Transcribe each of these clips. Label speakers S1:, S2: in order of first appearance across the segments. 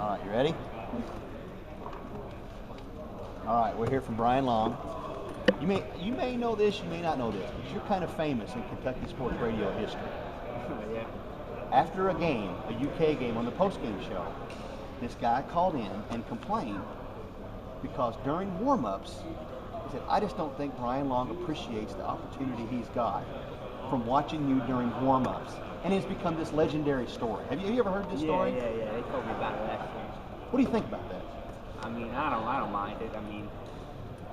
S1: All right, you ready? All right, we're here from Brian Long. You may know this, you may not know this, because you're kind of famous in Kentucky sports radio history.
S2: Yeah.
S1: After a game, a UK game on the post-game show, this guy called in and complained because during warm-ups, he said, "I just don't think Brian Long appreciates the opportunity he's got from watching you during warm-ups." And it's become this legendary story. Have you ever heard this story?
S2: Yeah. They told me about it actually.
S1: What do you think about that?
S2: I mean, I don't mind it. I mean,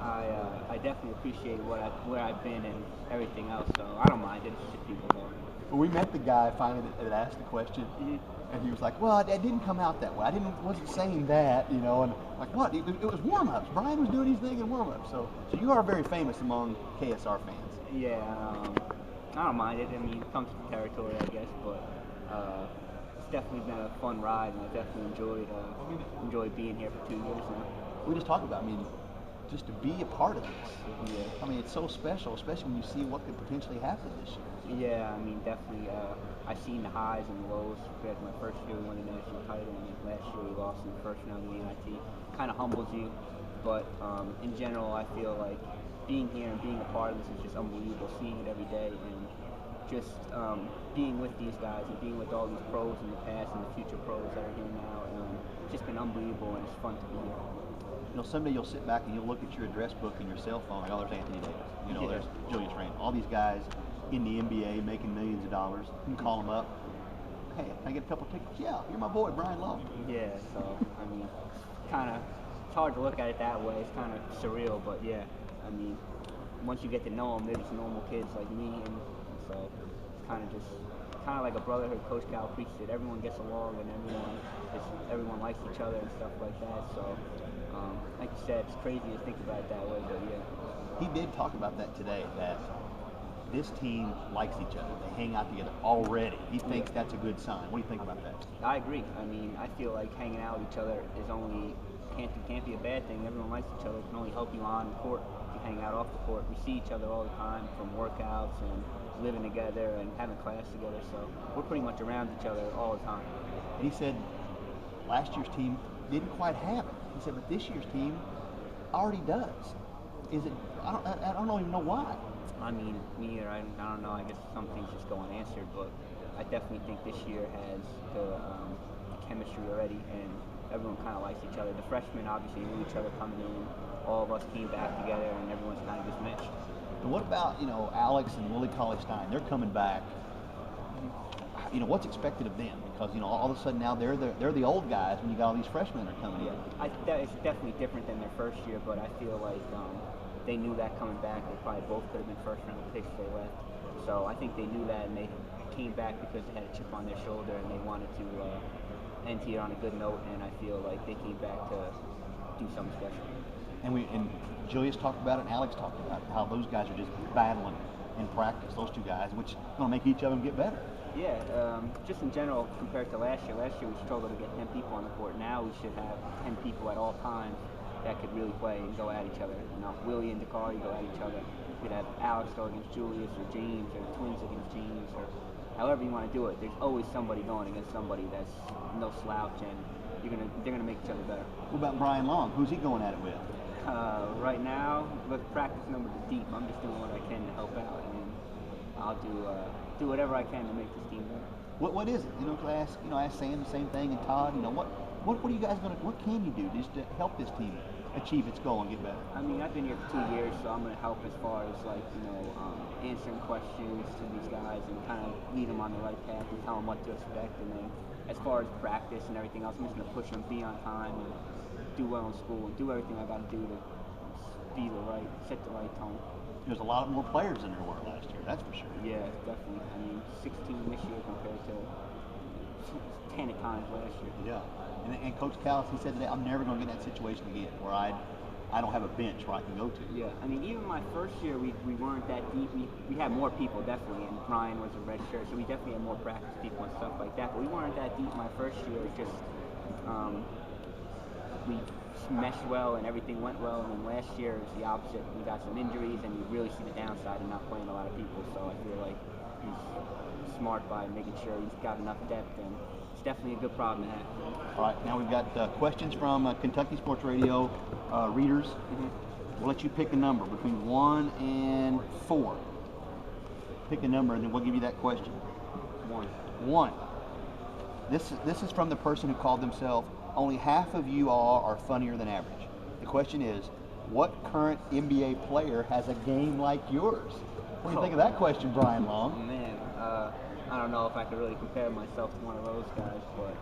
S2: I definitely appreciate where I've been and everything else, so I don't mind it. It's just people know.
S1: Well, we met the guy finally that asked the question,
S2: Mhm.
S1: and he was like, "Well, it didn't come out that way. Wasn't saying that, you know." And like, what? It was warm-ups. Brian was doing his thing in warm-ups. So you are very famous among KSR fans.
S2: Yeah, I don't mind it. I mean, it comes to the territory, I guess, but it's definitely been a fun ride, and I definitely enjoyed being here for 2 years now.
S1: We just talked about, I mean, just to be a part of this.
S2: Yeah.
S1: I mean, it's so special, especially when you see what could potentially happen this year.
S2: Yeah, I mean, definitely. I've seen the highs and the lows. Compared to my first year, we won the national title, and then last year we lost in the first round of the NIT. Kind of humbles you, but in general, I feel like being here and being a part of this is just unbelievable. Seeing it every day, and just being with these guys and being with all these pros in the past and the future pros that are here now. It's just been unbelievable, and it's fun to be here.
S1: You know, someday you'll sit back and you'll look at your address book and your cell phone, like, oh, there's Anthony Davis. You know,
S2: Yeah.
S1: there's Julius Randle. All these guys in the NBA making millions of dollars. You can call them up. Hey, can I get a couple tickets? Yeah, you're my boy, Brian Long.
S2: Yeah, so I mean, it's hard to look at it that way. It's kind of surreal, but yeah, I mean, once you get to know them, they're just normal kids like me, and so it's kind of like a brotherhood. Coach Cal preached it. Everyone gets along, and everyone likes each other and stuff like that. So, like you said, it's crazy to think about it that way, but yeah.
S1: He did talk about that today, that this team likes each other. They hang out together already. He thinks that's a good sign. What do you think about that?
S2: I agree. I mean, I feel like hanging out with each other can't be a bad thing. Everyone likes each other. It can only help you on the court. You hang out off the court. We see each other all the time from workouts and living together and having class together. So we're pretty much around each other all the time.
S1: And he said last year's team didn't quite have it. He said, but this year's team already does. Is it? I don't even know why.
S2: I mean, me either. I don't know. I guess some things just go unanswered, but I definitely think this year has the chemistry already, and everyone kind of likes each other. The freshmen obviously knew each other coming in. All of us came back together, and everyone's kind of just meshed.
S1: And what about, Alex and Willie Cauley-Stein? They're coming back. What's expected of them? Because all of a sudden now they're the old guys when you got all these freshmen that are coming in.
S2: It's definitely different than their first year, but I feel like they knew that coming back. They probably both could have been first round picks if they left. So I think they knew that, and they came back because they had a chip on their shoulder, and they wanted to end here on a good note. And I feel like they came back to do something special.
S1: And Julius talked about it, and Alex talked about it, how those guys are just battling in practice, those two guys, which is going to make each of them get better.
S2: Yeah, just in general compared to last year. Last year we struggled to get 10 people on the court. Now we should have 10 people at all times that could really play and go at each other. Willie and Dakari go at each other. You could have Alex go against Julius, or James, or the twins against James, or however you want to do it. There's always somebody going against somebody that's no slouch, and they're gonna make each other better.
S1: What about Brian Long? Who's he going at it with?
S2: Right now, with practice numbers deep, I'm just doing what I can to help out, and I'll do whatever I can to make this team better.
S1: What is it? Ask Sam the same thing, and Todd. What are you guys what can you do just to help this team achieve its goal and get better?
S2: I mean, I've been here for 2 years, so I'm going to help as far as answering questions to these guys and kind of lead them on the right path and tell them what to expect. And then as far as practice and everything else, I'm just going to push them, be on time, and do well in school and do everything I got to do to set the right tone.
S1: There's a lot more players than there were last year, that's for sure.
S2: Yeah, definitely. I mean, 16 this year compared to 10 at times last year.
S1: Yeah. And Coach Callis, he said today, I'm never going to get in that situation again where I don't have a bench where I can go to.
S2: Yeah, I mean, even my first year, we weren't that deep. We had more people, definitely, and Brian was a red shirt, so we definitely had more practice people and stuff like that. But we weren't that deep my first year. Just we meshed well and everything went well. And then last year it was the opposite. We got some injuries, and you really see the downside of not playing a lot of people. So I feel like he's smart by making sure he's got enough depth and definitely a good problem to have.
S1: All right, now we've got questions from Kentucky Sports Radio readers. We'll let you pick a number between 1 and 4. Pick a number, and then we'll give you that question.
S2: 1.
S1: 1. This is from the person who called themselves "Only half of you all are funnier than average." The question is, what current NBA player has a game like yours? What do you think of that question, Brian Long?
S2: Man, I don't know if I could really compare myself to one of those guys, but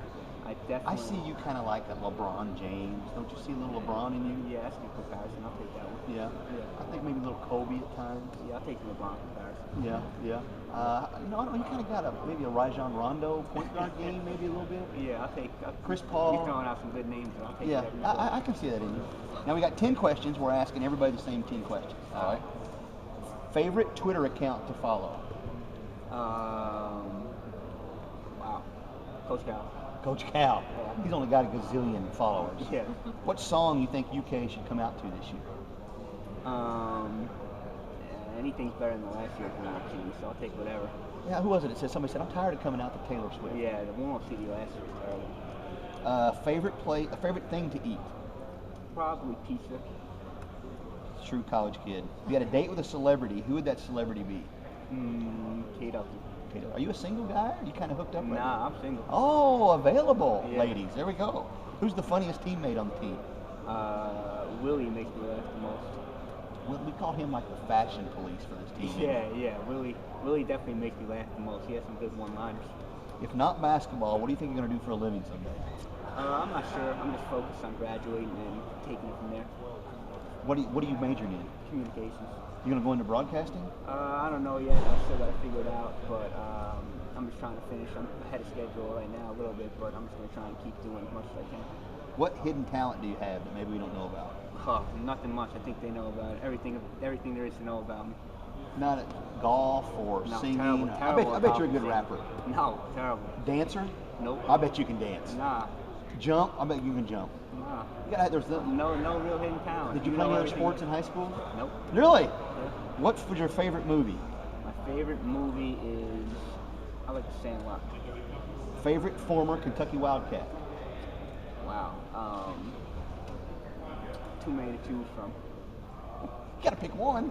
S2: I definitely.
S1: I see you kind of like a LeBron James. Don't you see a little LeBron in you?
S2: Yeah, that's a good comparison. I'll take that one.
S1: Yeah.
S2: Yeah.
S1: I think maybe a little Kobe at times.
S2: Yeah, I'll take the LeBron comparison.
S1: Yeah. You know, you kind of got maybe a Rajon Rondo point guard game, maybe a little bit.
S2: Yeah, I'll take
S1: Chris Paul.
S2: You're throwing out some good names, and I'll take
S1: Yeah,
S2: that.
S1: I can see that in you. Now we got 10 questions. We're asking everybody the same 10 questions. All right. Favorite Twitter account to follow?
S2: Wow. Coach Cal.
S1: Coach Cal.
S2: Yeah.
S1: He's only got a gazillion followers.
S2: Yeah.
S1: What song you think UK should come out to this year?
S2: Anything's better than the last year's one, actually, so I'll take whatever.
S1: Yeah, who was it? It said somebody said I'm tired of coming out to Taylor Swift.
S2: Yeah, the one on CD last year was terrible.
S1: Favorite thing to eat?
S2: Probably pizza.
S1: True college kid. If you had a date with a celebrity, who would that celebrity be?
S2: Kate Upton.
S1: Are you a single guy? Are you kind of hooked up? Right now?
S2: Nah, I'm single.
S1: Oh, available,
S2: Yeah.
S1: ladies. There we go. Who's the funniest teammate on the team?
S2: Willie makes me laugh the most.
S1: We call him like the fashion police for this team.
S2: Yeah. Willie definitely makes me laugh the most. He has some good one-liners.
S1: If not basketball, what do you think you're going to do for a living someday?
S2: I'm not sure. I'm just focused on graduating and taking it from there.
S1: What are you majoring in?
S2: Communications.
S1: You going to go into broadcasting?
S2: I don't know yet. I still got to figure it out, but I'm just trying to finish. I'm ahead of schedule right now a little bit, but I'm just going to try and keep doing as much as I can.
S1: What hidden talent do you have that maybe we don't know about?
S2: Nothing much. I think they know about it. Everything there is to know about me.
S1: Not at golf or
S2: No,
S1: singing?
S2: terrible
S1: I bet you're a good
S2: at
S1: rapper.
S2: No, terrible.
S1: Dancer?
S2: Nope.
S1: I bet you can dance.
S2: Nah.
S1: Jump? I bet you can jump.
S2: Nah.
S1: There's
S2: No real hidden talent.
S1: Did you play any other sports in high school?
S2: Nope.
S1: Really?
S2: Yeah.
S1: What was your favorite movie?
S2: My favorite movie is I like The Sandlot.
S1: Favorite former Kentucky Wildcat?
S2: Wow. Too many to choose from.
S1: You gotta pick one.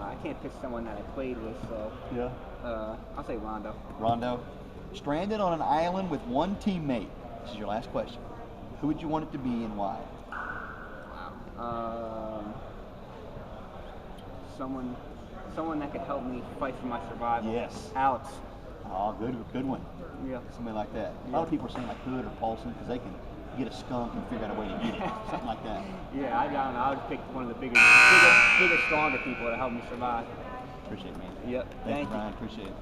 S2: I can't pick someone that I played with, so
S1: Yeah.
S2: I'll say Rondo.
S1: Rondo. Stranded on an island with one teammate. This is your last question. Who would you want it to be and why?
S2: Wow. Someone that could help me fight for my survival.
S1: Yes.
S2: Alex.
S1: Oh, good one.
S2: Yeah.
S1: Somebody like that. A lot of people are saying like Hood or Paulson because they can get a skunk and figure out a way to get it. Something like that.
S2: Yeah, I don't know. I would pick one of the bigger, stronger people to help me survive.
S1: Appreciate it, man.
S2: Yep.
S1: Thank you,
S2: Thank you.
S1: Brian. Appreciate it.